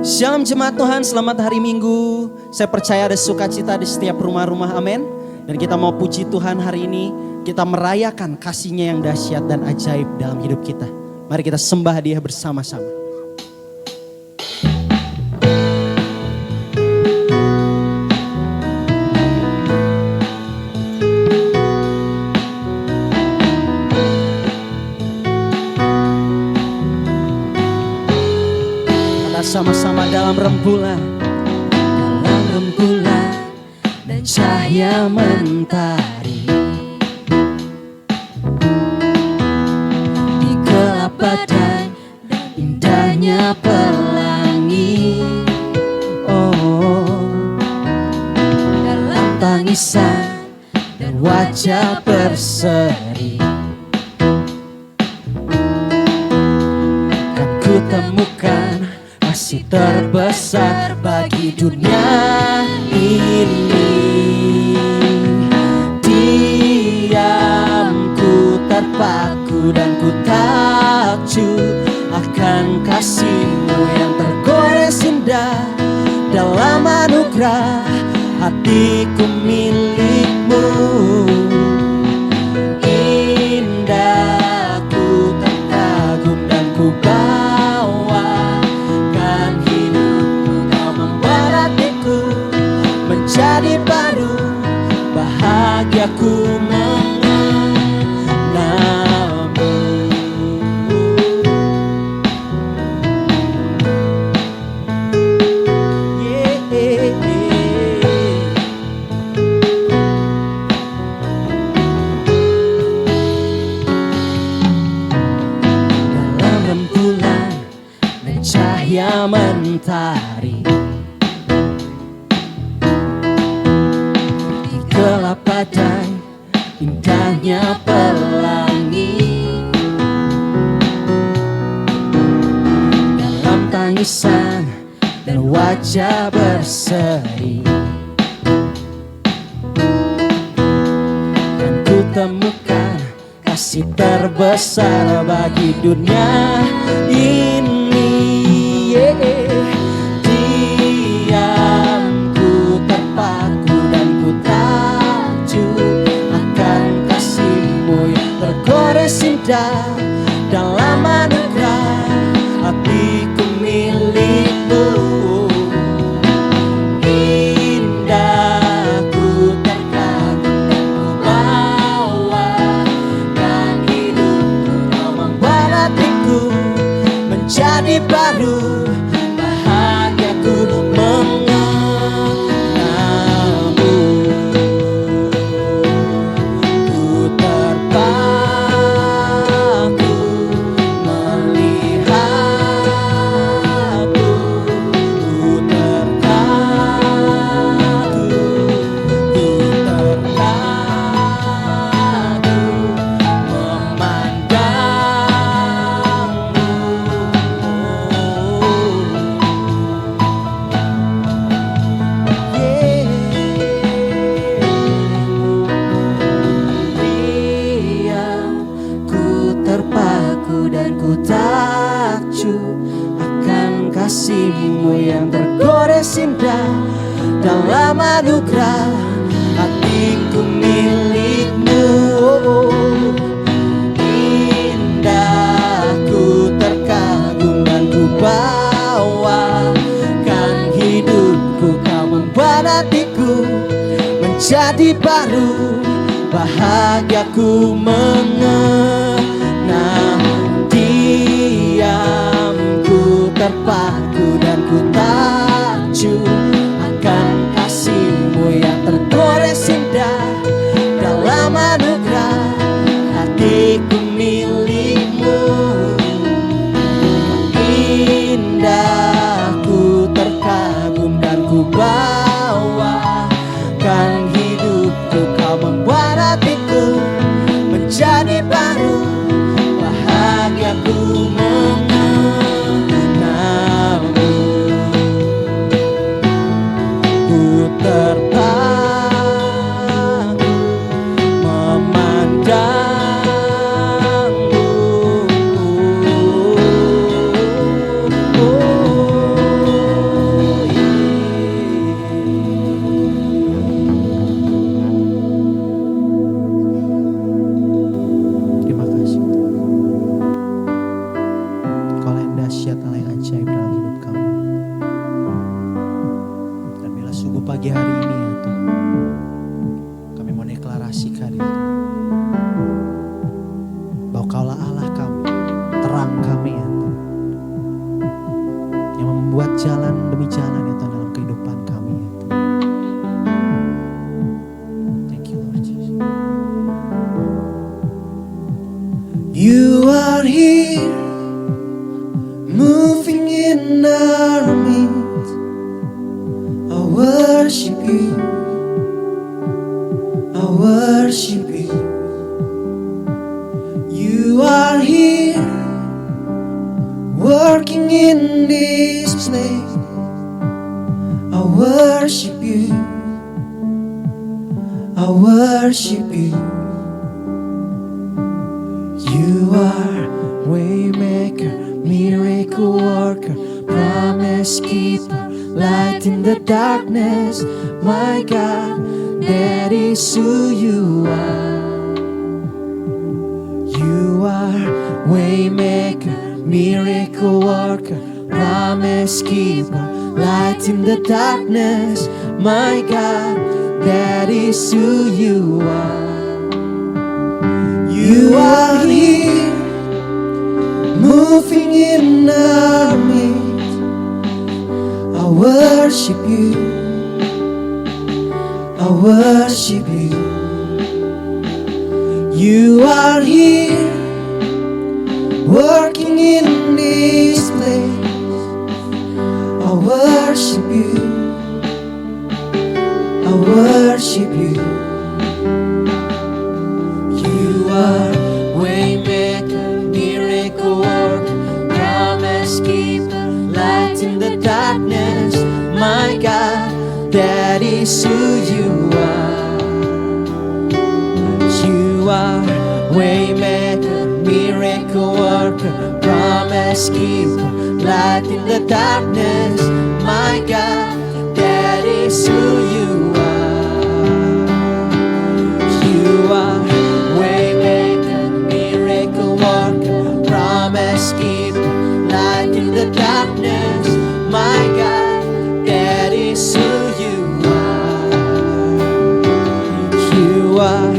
Shalom jemaat Tuhan, selamat hari Minggu. Saya percaya ada sukacita di setiap rumah-rumah, amin. Dan kita mau puji Tuhan hari ini, kita merayakan kasih-Nya yang dahsyat dan ajaib dalam hidup kita. Mari kita sembah Dia bersama-sama. Sama-sama dalam rembulan dan cahaya mentari, di gelap badan dan indahnya pelangi. Oh, dalam tangisan dan wajah berseri, kan ku temukan kasih terbesar bagi dunia ini. Diamku terpaku dan ku takjub akan kasih-Mu yang tergores indah. Dalam anugerah hatiku milik-Mu. Indah ku terkagum dan ku jadi baru, bahagiaku mengenalmu. Dalam rembulan dan cahaya mentari, gelap badai, indahnya pelangi, dalam tangisan dan wajah berseri, kan ku temukan kasih terbesar bagi dunia ini. Diamku terpaku dan ku tergores indah. Dalam anugerah hatiku milik-Mu. Indah ku terkagum dan ku bawakan hidupku. Kau membuat hatiku menjadi baru, bahagiaku mengenalmu. Kasih-Mu yang tergores indah. Dalam anugerah hatiku milik-Mu. Indah ku terkagum dan ku bawakan hidupku. Kau membuat hatiku menjadi baru, bahagiaku mengenal. Diamku terpaku dan ku takjub akan kasih-Mu yang tergores indah. Dalam anugerah hatiku milik-Mu. Indah ku terkagum dan ku bawakan hidupku. Kau membuat hatiku menjadi baru, bahagiaku mengenalmu. dahsyat, Allah yang ajaib dalam hidup kami. Dan bila sungguh pagi hari ini ya Tuhan, kami mau deklarasikan itu, bahwa Kaulah Allah kami, terang kami ya Tuhan, yang membuat jalan demi jalan ya Tuhan dalam kehidupan kami ya Tuhan. Thank you Lord Jesus. You are here, moving in our midst. I worship you, I worship you. You are here, working in this place. I worship you, I worship you. You are waymaker, miracle worker, promise keeper, light in the darkness. My God, that is who you are. You are waymaker, miracle worker, promise keeper, light in the darkness. My God, that is who you are. You are here, moving in our midst. I worship you, I worship you. You are here, working in this place. I worship you, I worship you. You are waymaker, miracle worker, promise keeper, light in the darkness. My God, that is who you are. You are waymaker, miracle worker, promise keeper, light in the darkness. My God, that is who you are. You are waymaker, miracle worker, promise keeper, light in the darkness. My God, that is who you are. You are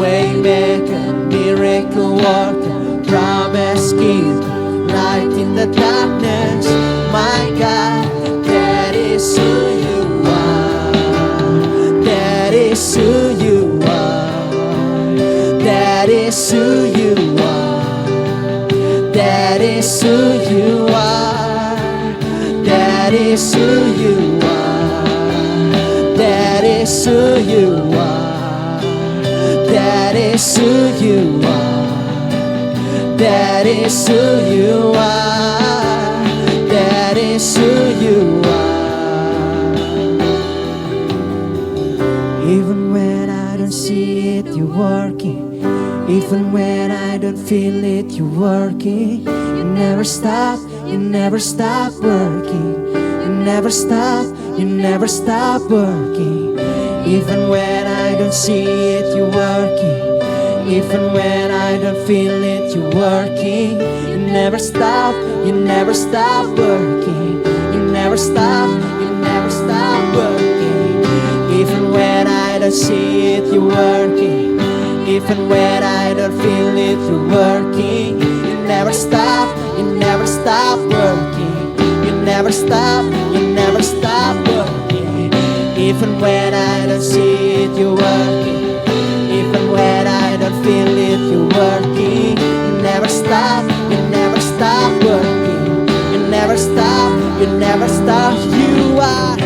waymaker, miracle worker, promise keeper, light in the darkness. My God, that is who you are. That is who you are. That is who you are. That is who you are. That is who you are. That is who you are. That is who you are. That is who you are. That is who you are. Even when I don't see it, you're working. Even when I don't feel it, you're working. You never stop, you never stop working. You never stop, you never stop working. Even when I don't see it, you're working. Even when I don't feel it, you're working. You never stop, you never stop working. You never stop, you never stop working. Even when I don't see it, you're working. Even when I don't feel it, you're working. You never stop, you never stop working. You never stop, you never stop working. Even when I don't see it, you're working. Even when I don't feel it, you're working. You never stop, you never stop working. You never stop, you never stop. You are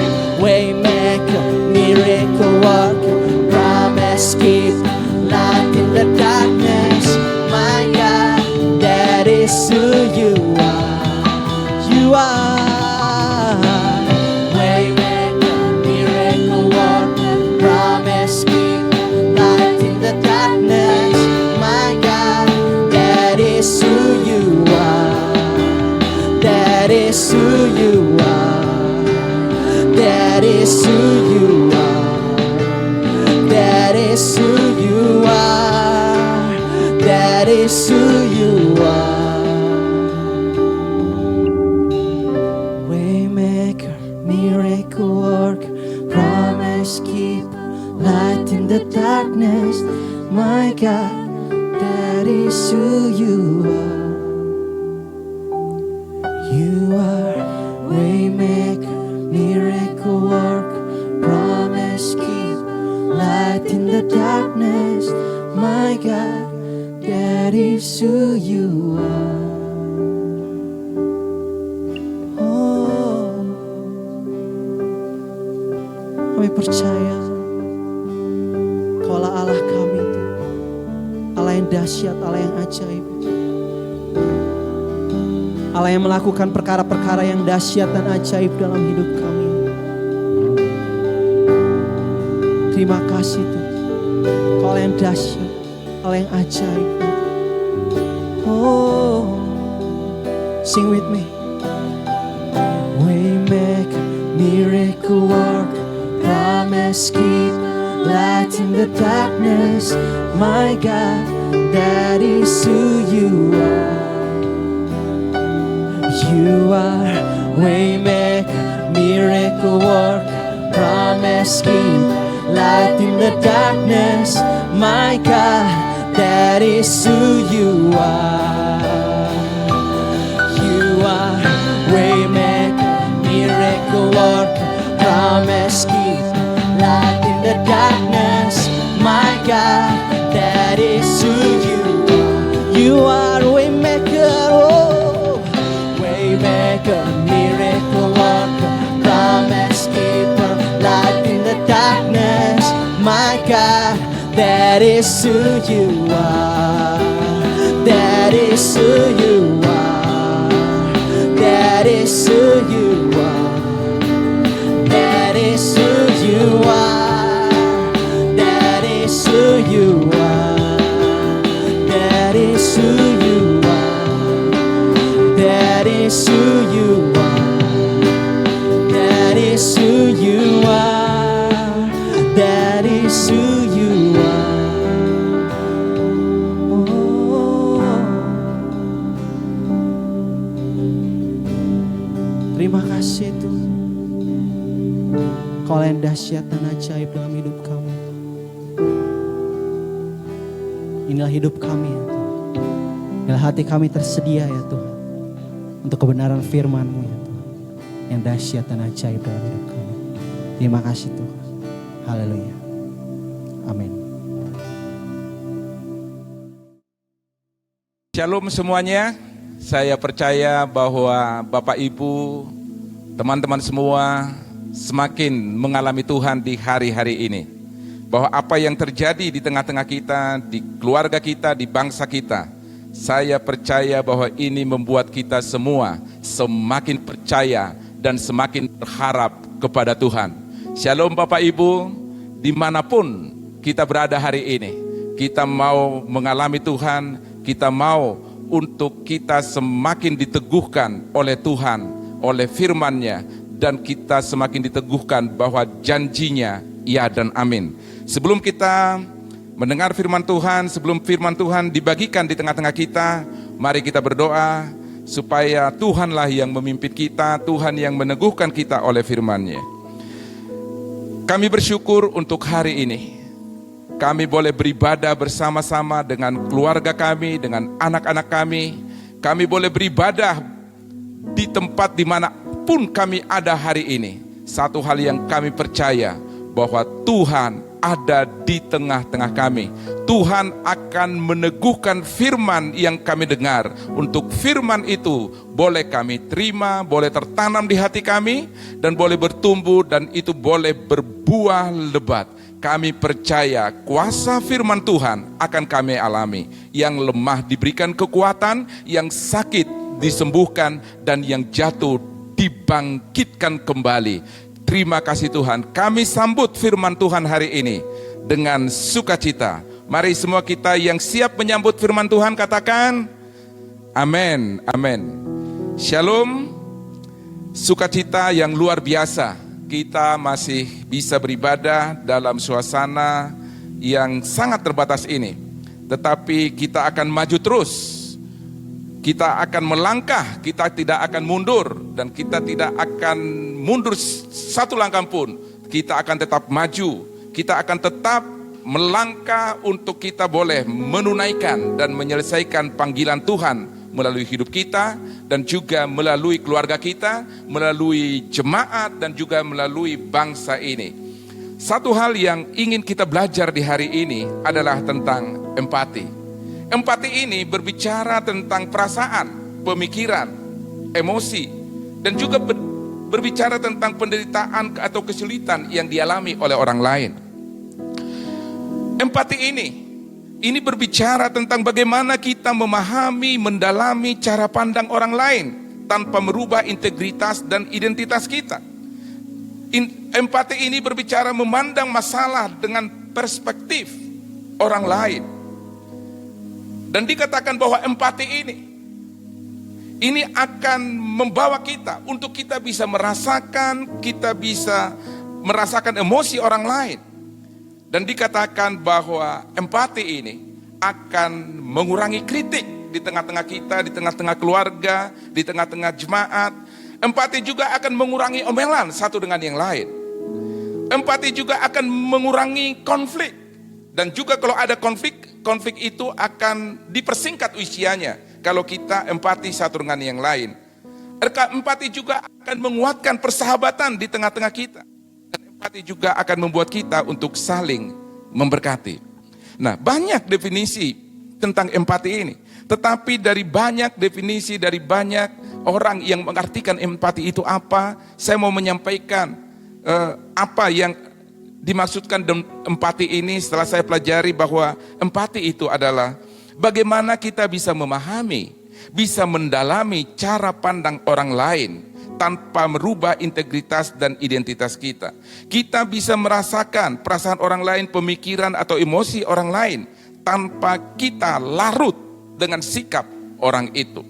waymaker, miracle worker, promise keeper, light in the darkness. My God, that is who you are. You are waymaker, miracle worker, promise keeper, light in the darkness. My God, that is who you are. That is who you are. That is who you are. That is who you are. That is who you are. God, that is who you are. You are waymaker, miracle worker, promise keep, light in the darkness. My God, that is who you are. Oh, kami percaya Kaulah Allah kami itu, Allah yang dahsyat, Allah yang ajaib, Allah yang melakukan perkara-perkara yang dahsyat dan ajaib dalam hidup kami. Terima kasih Tuhan, Kau Allah yang dahsyat, Allah yang ajaib. Oh, sing with me. Waymaker, miracle worker, promise keep, light in the darkness. My God, that is who you are. You are waymaker, miracle worker, promise keep, light in the darkness. My God, that is who you are. You are waymaker, miracle worker, promise keep, light in the darkness. My God, that is who you are. You are waymaker, oh, waymaker, miracle worker, promise keeper, light in the darkness. My God, that is who you are. That is who you are. That is who you are. That is who you are. That is who you are. That is who you are. That is who you are. That is who you are. That is who you are. Oh. Terima kasih Tuhan, Kau yang dahsyat dan ajaib dalam hidup kami. Inilah hidup kami ya Tuhan. Inilah hati kami tersedia ya Tuhan, untuk kebenaran firman-Mu ya Tuhan, yang dahsyat dan ajaib dalam hidup kami. Terima kasih Tuhan. Haleluya. Amin. Shalom semuanya. Saya percaya bahwa Bapak Ibu, teman-teman semua semakin mengalami Tuhan di hari-hari ini. Bahwa apa yang terjadi di tengah-tengah kita, di keluarga kita, di bangsa kita, saya percaya bahwa ini membuat kita semua semakin percaya dan semakin berharap kepada Tuhan. Shalom Bapak Ibu, dimanapun kita berada hari ini, kita mau mengalami Tuhan, kita mau untuk kita semakin diteguhkan oleh Tuhan, oleh firman-Nya, dan kita semakin diteguhkan bahwa janjinya ya dan amin. Sebelum kita mendengar firman Tuhan, sebelum firman Tuhan dibagikan di tengah-tengah kita, mari kita berdoa supaya Tuhanlah yang memimpin kita, Tuhan yang meneguhkan kita oleh firman-Nya. Kami bersyukur untuk hari ini. Kami boleh beribadah bersama-sama dengan keluarga kami, dengan anak-anak kami. Kami boleh beribadah di tempat dimanapun kami ada hari ini. Satu hal yang kami percaya, bahwa Tuhan ada di tengah-tengah kami. Tuhan akan meneguhkan firman yang kami dengar. Untuk firman itu boleh kami terima, boleh tertanam di hati kami, dan boleh bertumbuh, dan itu boleh berbuah lebat. Kami percaya kuasa firman Tuhan akan kami alami. Yang lemah diberikan kekuatan, yang sakit disembuhkan, dan yang jatuh dibangkitkan kembali. Terima kasih Tuhan. Kami sambut firman Tuhan hari ini dengan sukacita. Mari semua kita yang siap menyambut firman Tuhan katakan amin, amin. Shalom. Sukacita yang luar biasa. Kita masih bisa beribadah dalam suasana yang sangat terbatas ini. Tetapi kita akan maju terus. Kita akan melangkah, kita tidak akan mundur. Dan kita tidak akan mundur satu langkah pun. Kita akan tetap maju. Kita akan tetap melangkah untuk kita boleh menunaikan dan menyelesaikan panggilan Tuhan melalui hidup kita dan juga melalui keluarga kita, melalui jemaat dan juga melalui bangsa ini. Satu hal yang ingin kita belajar di hari ini adalah tentang empati. Empati ini berbicara tentang perasaan, pemikiran, emosi, dan juga berbicara tentang penderitaan atau kesulitan yang dialami oleh orang lain. Empati ini berbicara tentang bagaimana kita memahami, mendalami cara pandang orang lain tanpa merubah integritas dan identitas kita. Empati ini berbicara memandang masalah dengan perspektif orang lain. Dan dikatakan bahwa empati ini akan membawa kita untuk kita bisa merasakan emosi orang lain. Dan dikatakan bahwa empati ini akan mengurangi kritik di tengah-tengah kita, di tengah-tengah keluarga, di tengah-tengah jemaat. Empati juga akan mengurangi omelan satu dengan yang lain. Empati juga akan mengurangi konflik. Dan juga kalau ada konflik itu akan dipersingkat usianya kalau kita empati satu dengan yang lain. Empati juga akan menguatkan persahabatan di tengah-tengah kita. Dan empati juga akan membuat kita untuk saling memberkati. Nah, banyak definisi tentang empati ini. Tetapi dari banyak definisi, dari banyak orang yang mengartikan empati itu apa, saya mau menyampaikan apa yang dimaksudkan empati ini setelah saya pelajari bahwa empati itu adalah bagaimana kita bisa memahami, bisa mendalami cara pandang orang lain tanpa merubah integritas dan identitas kita. Kita bisa merasakan perasaan orang lain, pemikiran atau emosi orang lain tanpa kita larut dengan sikap orang itu.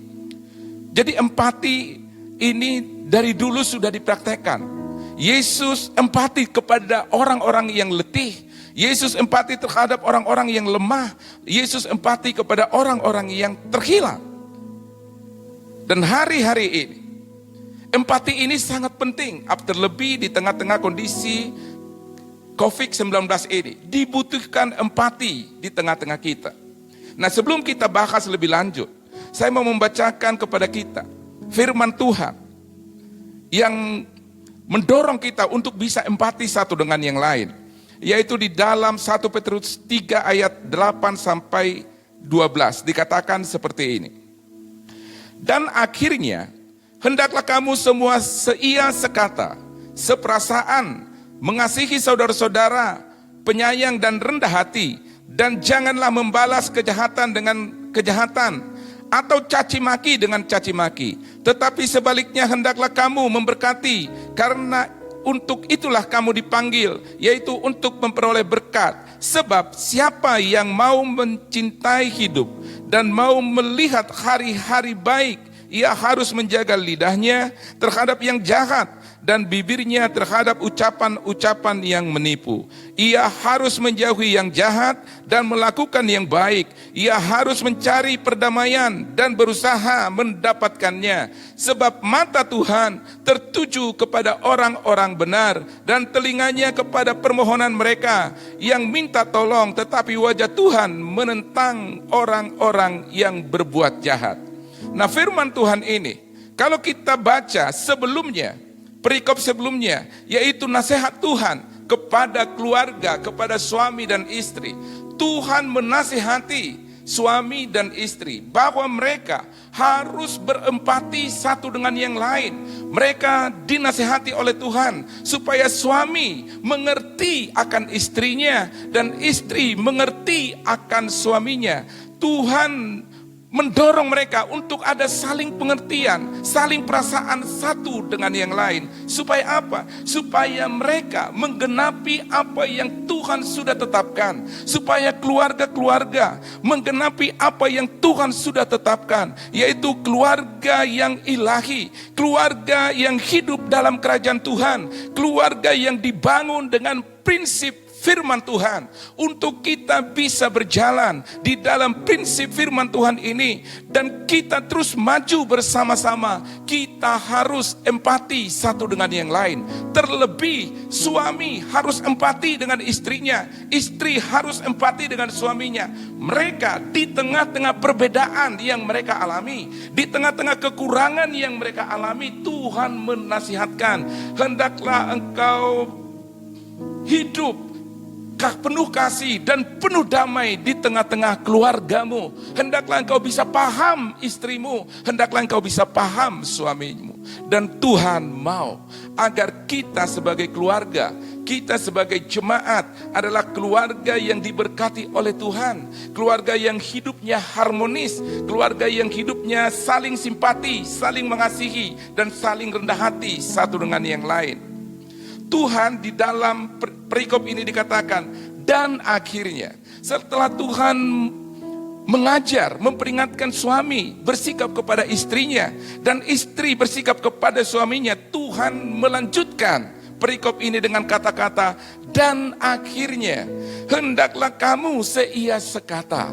Jadi empati ini dari dulu sudah dipraktekkan. Yesus empati kepada orang-orang yang letih. Yesus empati terhadap orang-orang yang lemah. Yesus empati kepada orang-orang yang terhilang. Dan hari-hari ini, empati ini sangat penting. Terlebih di tengah-tengah kondisi COVID-19 ini. Dibutuhkan empati di tengah-tengah kita. Nah, sebelum kita bahas lebih lanjut, saya mau membacakan kepada kita firman Tuhan yang mendorong kita untuk bisa empati satu dengan yang lain, yaitu di dalam 1 Petrus 3 ayat 8 sampai 12 dikatakan seperti ini. Dan akhirnya hendaklah kamu semua seia sekata, seperasaan, mengasihi saudara-saudara, penyayang dan rendah hati, dan janganlah membalas kejahatan dengan kejahatan atau caci maki dengan caci maki, tetapi sebaliknya hendaklah kamu memberkati, karena untuk itulah kamu dipanggil, yaitu untuk memperoleh berkat. Sebab siapa yang mau mencintai hidup dan mau melihat hari-hari baik, ia harus menjaga lidahnya terhadap yang jahat dan bibirnya terhadap ucapan-ucapan yang menipu. Ia harus menjauhi yang jahat dan melakukan yang baik. Ia harus mencari perdamaian dan berusaha mendapatkannya. Sebab mata Tuhan tertuju kepada orang-orang benar dan telinganya kepada permohonan mereka yang minta tolong, tetapi wajah Tuhan menentang orang-orang yang berbuat jahat. Nah, firman Tuhan ini, kalau kita baca sebelumnya, perikop sebelumnya, yaitu nasihat Tuhan kepada keluarga, kepada suami dan istri. Tuhan menasihati suami dan istri bahwa mereka harus berempati satu dengan yang lain. Mereka dinasihati oleh Tuhan supaya suami mengerti akan istrinya dan istri mengerti akan suaminya. Tuhan mendorong mereka untuk ada saling pengertian, saling perasaan satu dengan yang lain. Supaya apa? Supaya mereka menggenapi apa yang Tuhan sudah tetapkan. Supaya keluarga-keluarga menggenapi apa yang Tuhan sudah tetapkan, yaitu keluarga yang ilahi, keluarga yang hidup dalam kerajaan Tuhan, keluarga yang dibangun dengan prinsip firman Tuhan, untuk kita bisa berjalan di dalam prinsip firman Tuhan ini, dan kita terus maju bersama-sama, kita harus empati satu dengan yang lain. Terlebih suami harus empati dengan istrinya, istri harus empati dengan suaminya. Mereka di tengah-tengah perbedaan yang mereka alami, di tengah-tengah kekurangan yang mereka alami, Tuhan menasihatkan, hendaklah engkau hidup penuh kasih dan penuh damai di tengah-tengah keluargamu. Hendaklah engkau bisa paham istrimu, hendaklah engkau bisa paham suamimu. Dan Tuhan mau agar kita sebagai keluarga, kita sebagai jemaat adalah keluarga yang diberkati oleh Tuhan. Keluarga yang hidupnya harmonis, keluarga yang hidupnya saling simpati, saling mengasihi, dan saling rendah hati satu dengan yang lain. Tuhan di dalam perikop ini dikatakan, dan akhirnya setelah Tuhan mengajar, memperingatkan suami bersikap kepada istrinya, dan istri bersikap kepada suaminya, Tuhan melanjutkan perikop ini dengan kata-kata, dan akhirnya hendaklah kamu seia sekata.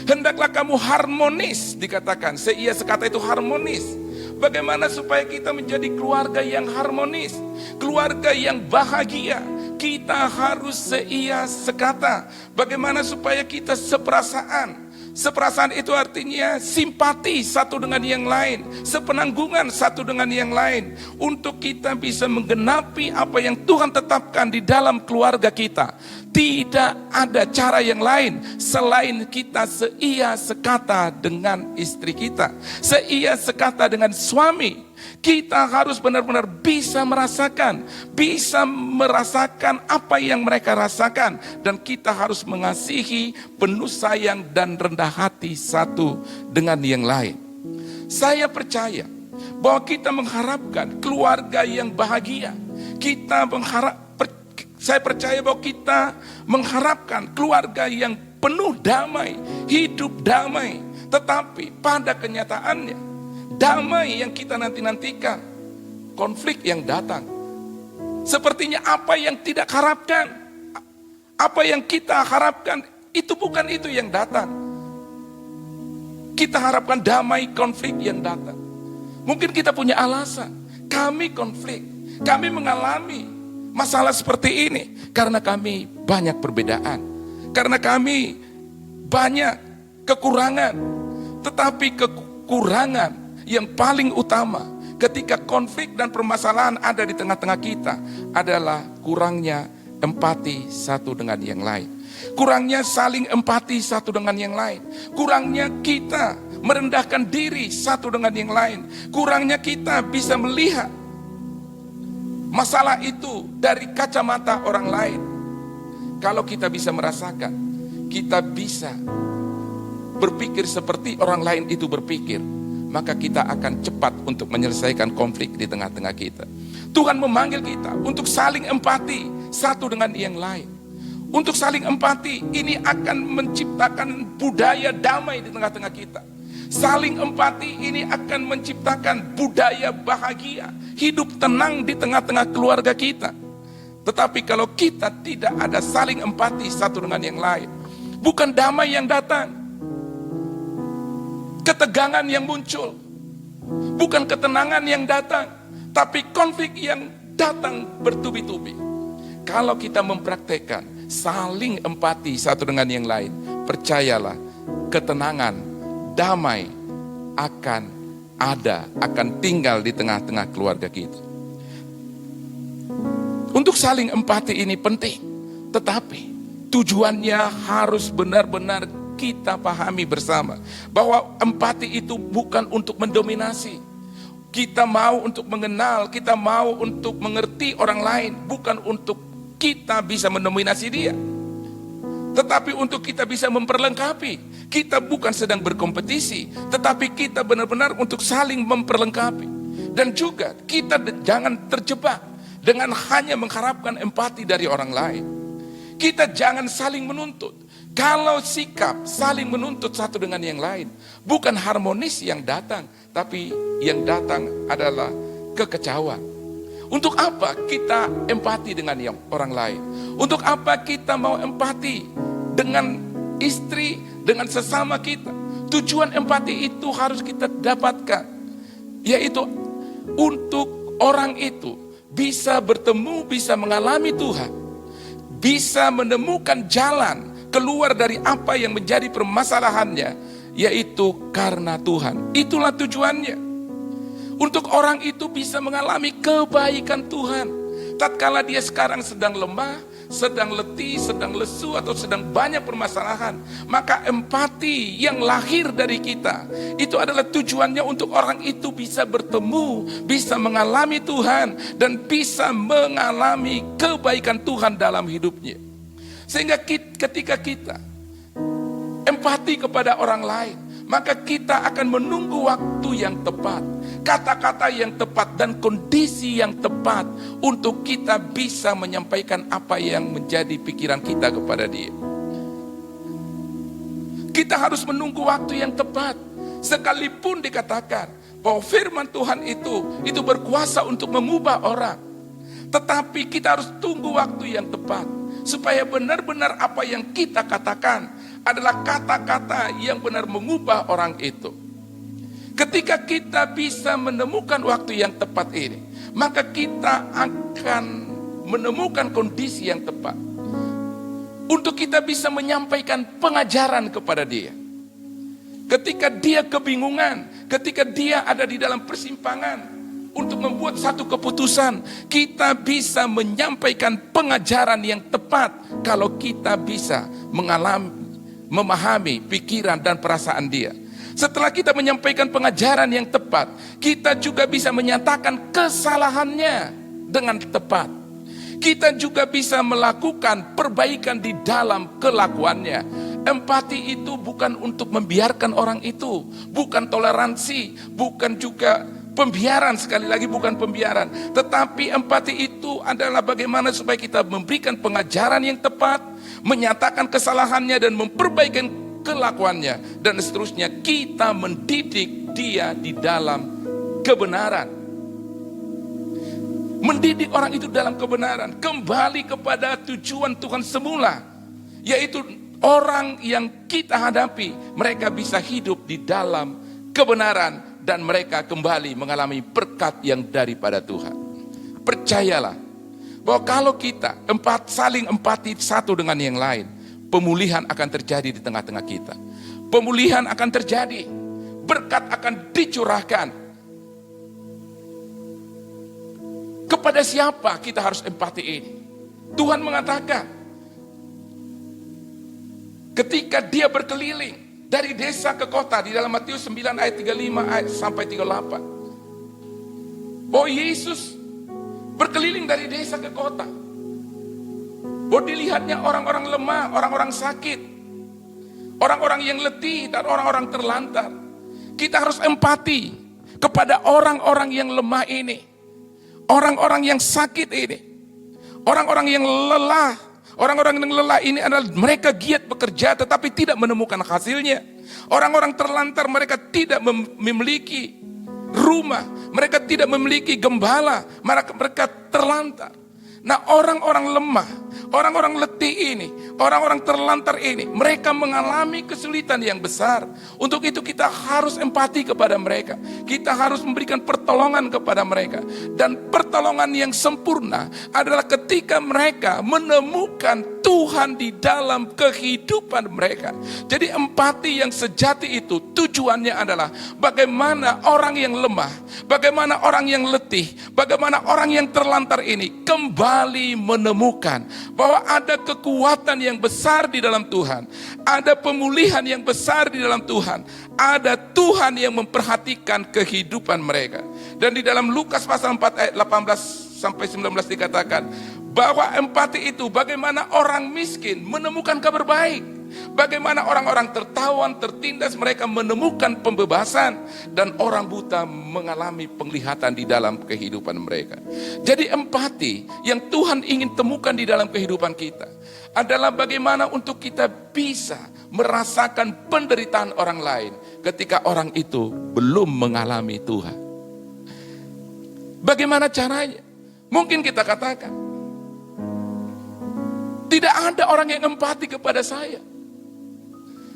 Hendaklah kamu harmonis, dikatakan seia sekata itu harmonis. Bagaimana supaya kita menjadi keluarga yang harmonis, keluarga yang bahagia? Kita harus seia sekata. Bagaimana supaya kita seperasaan? Seperasaan itu artinya simpati satu dengan yang lain, sepenanggungan satu dengan yang lain, untuk kita bisa menggenapi apa yang Tuhan tetapkan di dalam keluarga kita. Tidak ada cara yang lain selain kita seia sekata dengan istri kita, seia sekata dengan suami. Kita harus benar-benar bisa merasakan apa yang mereka rasakan, dan kita harus mengasihi, penuh sayang dan rendah hati satu dengan yang lain. Saya percaya bahwa kita mengharapkan keluarga yang bahagia. Saya percaya bahwa kita mengharapkan keluarga yang penuh damai, hidup damai. Tetapi pada kenyataannya, damai yang kita nanti-nantikan, konflik yang datang. Sepertinya apa yang tidak harapkan, apa yang kita harapkan, itu bukan itu yang datang. Kita harapkan damai, konflik yang datang. Mungkin kita punya alasan, kami konflik, kami mengalami masalah seperti ini karena kami banyak perbedaan, karena kami banyak kekurangan. Tetapi kekurangan yang paling utama ketika konflik dan permasalahan ada di tengah-tengah kita adalah kurangnya empati satu dengan yang lain. Kurangnya saling empati satu dengan yang lain. Kurangnya kita merendahkan diri satu dengan yang lain. Kurangnya kita bisa melihat masalah itu dari kacamata orang lain. Kalau kita bisa merasakan, kita bisa berpikir seperti orang lain itu berpikir, maka kita akan cepat untuk menyelesaikan konflik di tengah-tengah kita. Tuhan memanggil kita untuk saling empati satu dengan yang lain. Untuk saling empati ini akan menciptakan budaya damai di tengah-tengah kita. Saling empati ini akan menciptakan budaya bahagia, hidup tenang di tengah-tengah keluarga kita. Tetapi kalau kita tidak ada saling empati satu dengan yang lain, bukan damai yang datang, ketegangan yang muncul, bukan ketenangan yang datang, tapi konflik yang datang bertubi-tubi. Kalau kita mempraktekkan saling empati satu dengan yang lain, percayalah, ketenangan, damai akan ada, akan tinggal di tengah-tengah keluarga kita. Untuk saling empati ini penting, tetapi tujuannya harus benar-benar kita pahami bersama, bahwa empati itu bukan untuk mendominasi. Kita mau untuk mengenal, kita mau untuk mengerti orang lain, bukan untuk kita bisa mendominasi dia, tetapi untuk kita bisa memperlengkapi. Kita bukan sedang berkompetisi, tetapi kita benar-benar untuk saling memperlengkapi. Dan juga kita jangan terjebak dengan hanya mengharapkan empati dari orang lain. Kita jangan saling menuntut. Kalau sikap saling menuntut satu dengan yang lain, bukan harmonis yang datang, tapi yang datang adalah kekecauan. Untuk apa kita empati dengan yang orang lain? Untuk apa kita mau empati dengan istri, dengan sesama kita? Tujuan empati itu harus kita dapatkan, yaitu untuk orang itu bisa bertemu, bisa mengalami Tuhan, bisa menemukan jalan keluar dari apa yang menjadi permasalahannya, yaitu karena Tuhan. Itulah tujuannya. Untuk orang itu bisa mengalami kebaikan Tuhan. Tatkala dia sekarang sedang lemah, sedang letih, sedang lesu, atau sedang banyak permasalahan, maka empati yang lahir dari kita, itu adalah tujuannya untuk orang itu bisa bertemu, bisa mengalami Tuhan, dan bisa mengalami kebaikan Tuhan dalam hidupnya. Sehingga ketika kita empati kepada orang lain, maka kita akan menunggu waktu yang tepat, kata-kata yang tepat, dan kondisi yang tepat untuk kita bisa menyampaikan apa yang menjadi pikiran kita kepada dia. Kita harus menunggu waktu yang tepat, sekalipun dikatakan bahwa firman Tuhan itu berkuasa untuk mengubah orang. Tetapi kita harus tunggu waktu yang tepat, supaya benar-benar apa yang kita katakan adalah kata-kata yang benar mengubah orang itu. Ketika kita bisa menemukan waktu yang tepat ini, maka kita akan menemukan kondisi yang tepat untuk kita bisa menyampaikan pengajaran kepada dia. Ketika dia kebingungan, ketika dia ada di dalam persimpangan untuk membuat satu keputusan, kita bisa menyampaikan pengajaran yang tepat kalau kita bisa memahami pikiran dan perasaan dia. Setelah kita menyampaikan pengajaran yang tepat, kita juga bisa menyatakan kesalahannya dengan tepat. Kita juga bisa melakukan perbaikan di dalam kelakuannya. Empati itu bukan untuk membiarkan orang itu, bukan toleransi, bukan juga pembiaran, sekali lagi bukan pembiaran. Tetapi empati itu adalah bagaimana supaya kita memberikan pengajaran yang tepat, menyatakan kesalahannya dan memperbaikan kelakuannya, dan seterusnya. Kita mendidik dia di dalam kebenaran, mendidik orang itu dalam kebenaran, kembali kepada tujuan Tuhan semula, yaitu orang yang kita hadapi, mereka bisa hidup di dalam kebenaran, dan mereka kembali mengalami berkat yang daripada Tuhan. Percayalah bahwa kalau kita saling empati satu dengan yang lain, pemulihan akan terjadi di tengah-tengah kita. Pemulihan akan terjadi, berkat akan dicurahkan. Kepada siapa kita harus empati ini? Tuhan mengatakan, ketika dia berkeliling dari desa ke kota, di dalam Matius 9 ayat 35 sampai 38, bahwa Yesus berkeliling dari desa ke kota, bahwa dilihatnya orang-orang lemah, orang-orang sakit, orang-orang yang letih, dan orang-orang terlantar. Kita harus empati kepada orang-orang yang lemah ini, orang-orang yang sakit ini, orang-orang yang lelah. Orang-orang yang lelah ini adalah mereka giat bekerja tetapi tidak menemukan hasilnya. Orang-orang terlantar, mereka tidak memiliki rumah, mereka tidak memiliki gembala, mereka terlantar. Nah, orang-orang lemah, orang-orang letih ini, orang-orang terlantar ini, mereka mengalami kesulitan yang besar. Untuk itu kita harus empati kepada mereka. Kita harus memberikan pertolongan kepada mereka. Dan pertolongan yang sempurna adalah ketika mereka menemukan Tuhan di dalam kehidupan mereka. Jadi empati yang sejati itu tujuannya adalah bagaimana orang yang lemah, bagaimana orang yang letih, bagaimana orang yang terlantar ini kembali menemukan bahwa ada kekuatan yang besar di dalam Tuhan, ada pemulihan yang besar di dalam Tuhan, ada Tuhan yang memperhatikan kehidupan mereka. Dan di dalam Lukas pasal 4 ayat 18 sampai 19 dikatakan bahwa empati itu bagaimana orang miskin menemukan kabar baik, bagaimana orang-orang tertawan, tertindas, mereka menemukan pembebasan, dan orang buta mengalami penglihatan di dalam kehidupan mereka. Jadi empati yang Tuhan ingin temukan di dalam kehidupan kita adalah bagaimana untuk kita bisa merasakan penderitaan orang lain ketika orang itu belum mengalami Tuhan. Bagaimana caranya? Mungkin kita katakan, tidak ada orang yang empati kepada saya.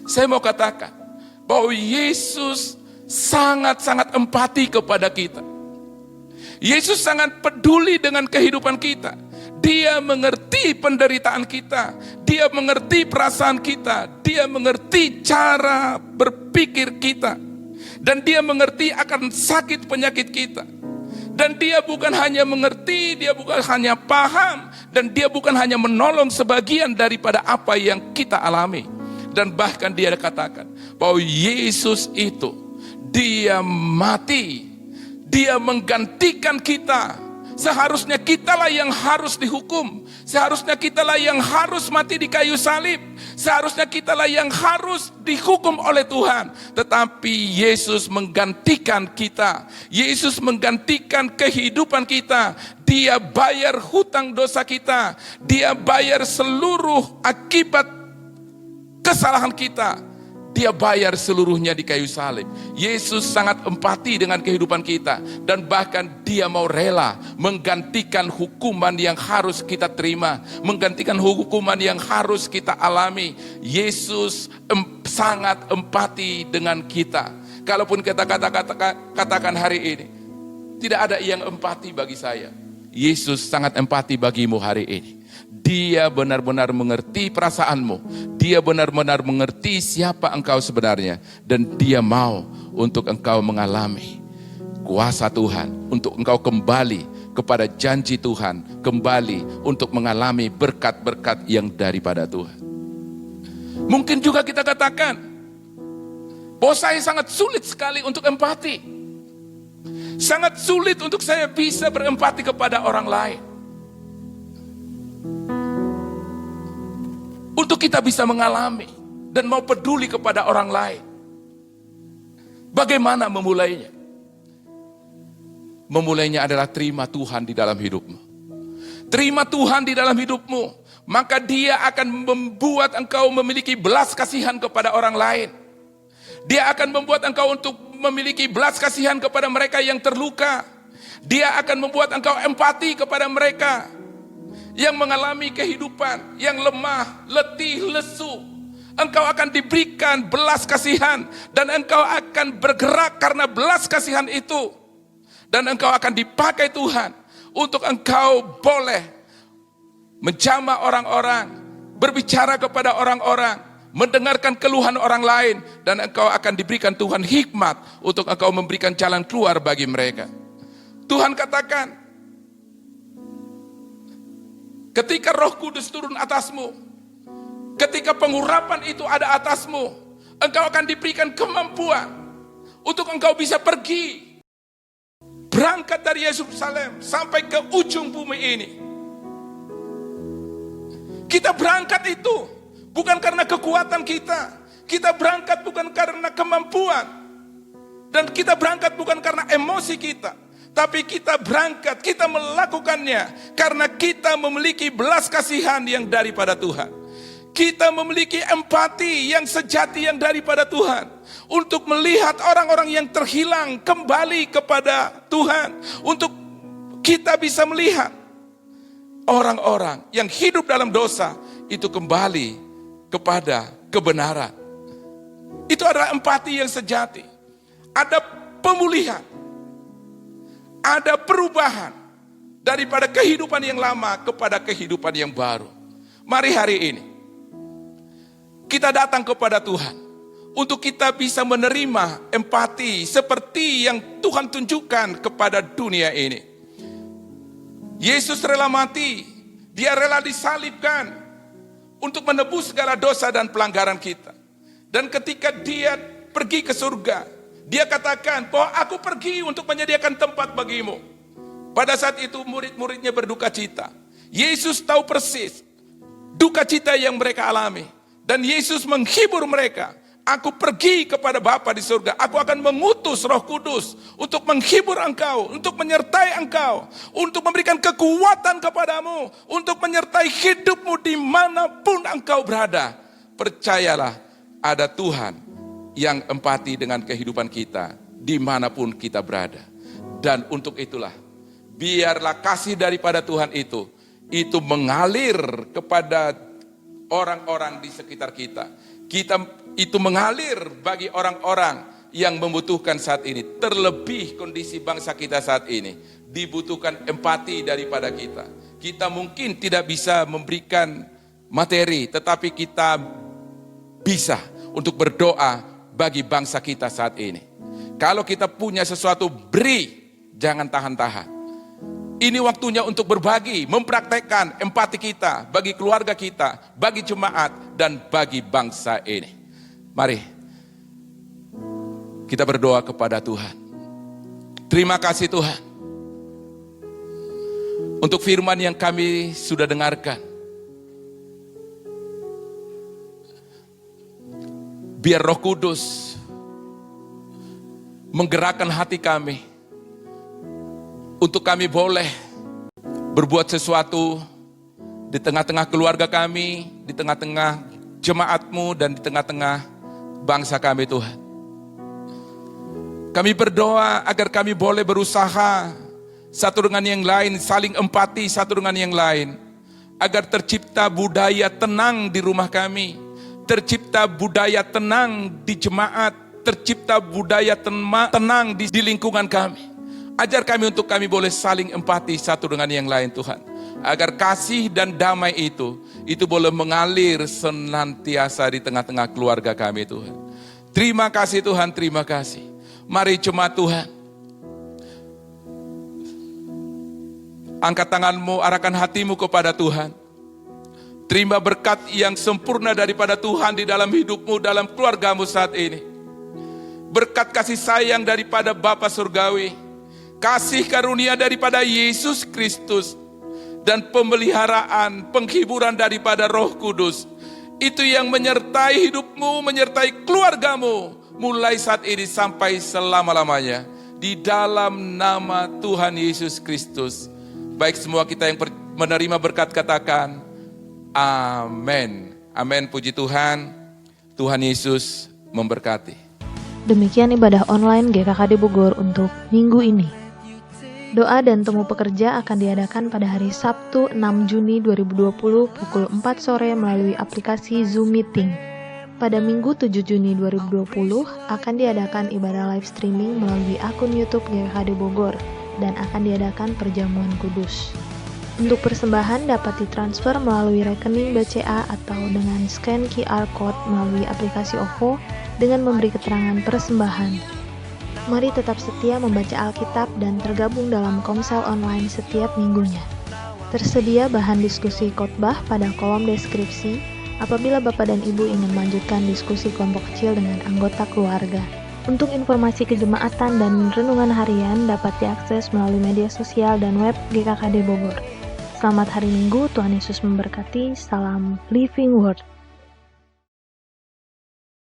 Saya mau katakan bahwa Yesus sangat-sangat empati kepada kita. Yesus sangat peduli dengan kehidupan kita. Dia mengerti penderitaan kita. Dia mengerti perasaan kita. Dia mengerti cara berpikir kita. Dan dia mengerti akan sakit penyakit kita. Dan dia bukan hanya mengerti, dia bukan hanya paham, dan dia bukan hanya menolong sebagian daripada apa yang kita alami. Dan bahkan dia katakan bahwa Yesus itu, dia mati, dia menggantikan kita. Seharusnya kitalah yang harus dihukum. Seharusnya kitalah yang harus mati di kayu salib. Seharusnya kitalah yang harus dihukum oleh Tuhan. Tetapi Yesus menggantikan kita. Yesus menggantikan kehidupan kita. Dia bayar hutang dosa kita. Dia bayar seluruh akibat kesalahan kita. Dia bayar seluruhnya di kayu salib. Yesus sangat empati dengan kehidupan kita. Dan bahkan dia mau rela menggantikan hukuman yang harus kita terima. Menggantikan hukuman yang harus kita alami. Yesus sangat empati dengan kita. Kalaupun kita katakan hari ini, tidak ada yang empati bagi saya. Yesus sangat empati bagimu hari ini. Dia benar-benar mengerti perasaanmu. Dia benar-benar mengerti siapa engkau sebenarnya. Dan dia mau untuk engkau mengalami kuasa Tuhan. Untuk engkau kembali kepada janji Tuhan. Kembali untuk mengalami berkat-berkat yang daripada Tuhan. Mungkin juga kita katakan bahwa saya sangat sulit sekali untuk empati. Sangat sulit untuk saya bisa berempati kepada orang lain. Untuk kita bisa mengalami dan mau peduli kepada orang lain. Bagaimana memulainya? Memulainya adalah terima Tuhan di dalam hidupmu. Terima Tuhan di dalam hidupmu, maka Dia akan membuat engkau memiliki belas kasihan kepada orang lain. Dia akan membuat engkau untuk memiliki belas kasihan kepada mereka yang terluka. Dia akan membuat engkau empati kepada mereka yang mengalami kehidupan yang lemah, letih, lesu. Engkau akan diberikan belas kasihan dan engkau akan bergerak karena belas kasihan itu. Dan engkau akan dipakai Tuhan untuk engkau boleh menjamah orang-orang, berbicara kepada orang-orang, mendengarkan keluhan orang lain, dan engkau akan diberikan Tuhan hikmat untuk engkau memberikan jalan keluar bagi mereka. Tuhan katakan, ketika Roh Kudus turun atasmu, ketika pengurapan itu ada atasmu, engkau akan diberikan kemampuan untuk engkau bisa pergi, berangkat dari Yerusalem sampai ke ujung bumi ini. Kita berangkat itu bukan karena kekuatan kita, kita berangkat bukan karena kemampuan, dan kita berangkat bukan karena emosi kita. Tapi kita berangkat, kita melakukannya karena kita memiliki belas kasihan yang daripada Tuhan. Kita memiliki empati yang sejati yang daripada Tuhan. Untuk melihat orang-orang yang terhilang kembali kepada Tuhan. Untuk kita bisa melihat orang-orang yang hidup dalam dosa itu kembali kepada kebenaran. Itu adalah empati yang sejati. Ada pemulihan. Ada perubahan daripada kehidupan yang lama kepada kehidupan yang baru. Mari hari ini kita datang kepada Tuhan untuk kita bisa menerima empati seperti yang Tuhan tunjukkan kepada dunia ini. Yesus rela mati, Dia rela disalibkan untuk menebus segala dosa dan pelanggaran kita. Dan ketika Dia pergi ke surga, Dia katakan bahwa aku pergi untuk menyediakan tempat bagimu. Pada saat itu murid-muridnya berduka cita. Yesus tahu persis duka cita yang mereka alami. Dan Yesus menghibur mereka. Aku pergi kepada Bapa di surga. Aku akan mengutus Roh Kudus untuk menghibur engkau, untuk menyertai engkau, untuk memberikan kekuatan kepadamu, untuk menyertai hidupmu dimanapun engkau berada. Percayalah, ada Tuhan yang empati dengan kehidupan kita dimanapun kita berada. Dan untuk itulah biarlah kasih daripada Tuhan itu mengalir kepada orang-orang di sekitar kita. Itu mengalir bagi orang-orang yang membutuhkan saat ini. Terlebih kondisi bangsa kita saat ini, dibutuhkan empati daripada kita. Kita mungkin tidak bisa memberikan materi, tetapi kita bisa untuk berdoa bagi bangsa kita saat ini. Kalau kita punya sesuatu, beri, jangan tahan-tahan. Ini waktunya untuk berbagi, mempraktekkan empati kita bagi keluarga kita, bagi jemaat, dan bagi bangsa ini. Mari kita berdoa kepada Tuhan. Terima kasih Tuhan untuk firman yang kami sudah dengarkan. Biar Roh Kudus menggerakkan hati kami untuk kami boleh berbuat sesuatu di tengah-tengah keluarga kami, di tengah-tengah jemaat-Mu, dan di tengah-tengah bangsa kami Tuhan. Kami berdoa agar kami boleh berusaha satu dengan yang lain, saling empati satu dengan yang lain, agar tercipta budaya tenang di rumah kami, tercipta budaya tenang di jemaat, tercipta budaya tenang di lingkungan kami. Ajar kami untuk kami boleh saling empati satu dengan yang lain Tuhan. Agar kasih dan damai itu boleh mengalir senantiasa di tengah-tengah keluarga kami Tuhan. Terima kasih Tuhan, terima kasih. Mari jemaat Tuhan, angkat tanganmu, arahkan hatimu kepada Tuhan. Terima berkat yang sempurna daripada Tuhan di dalam hidupmu, dalam keluargamu saat ini. Berkat kasih sayang daripada Bapa Surgawi, kasih karunia daripada Yesus Kristus, dan pemeliharaan, penghiburan daripada Roh Kudus, itu yang menyertai hidupmu, menyertai keluargamu, mulai saat ini sampai selama-lamanya. Di dalam nama Tuhan Yesus Kristus. Baik semua kita yang menerima berkat katakan, amin. Amin, puji Tuhan. Tuhan Yesus memberkati. Demikian ibadah online GKKD Bogor untuk minggu ini. Doa dan temu pekerja akan diadakan pada hari Sabtu 6 Juni 2020 pukul 4 sore melalui aplikasi Zoom Meeting. Pada Minggu 7 Juni 2020 akan diadakan ibadah live streaming melalui akun YouTube GKKD Bogor dan akan diadakan perjamuan kudus. Untuk persembahan dapat ditransfer melalui rekening BCA atau dengan scan QR Code melalui aplikasi OVO dengan memberi keterangan persembahan. Mari tetap setia membaca Alkitab dan tergabung dalam Komsel online setiap minggunya. Tersedia bahan diskusi khotbah pada kolom deskripsi apabila Bapak dan Ibu ingin melanjutkan diskusi kelompok kecil dengan anggota keluarga. Untuk informasi kejemaatan dan renungan harian dapat diakses melalui media sosial dan web GKKD Bogor. Selamat hari Minggu, Tuhan Yesus memberkati. Salam Living Word.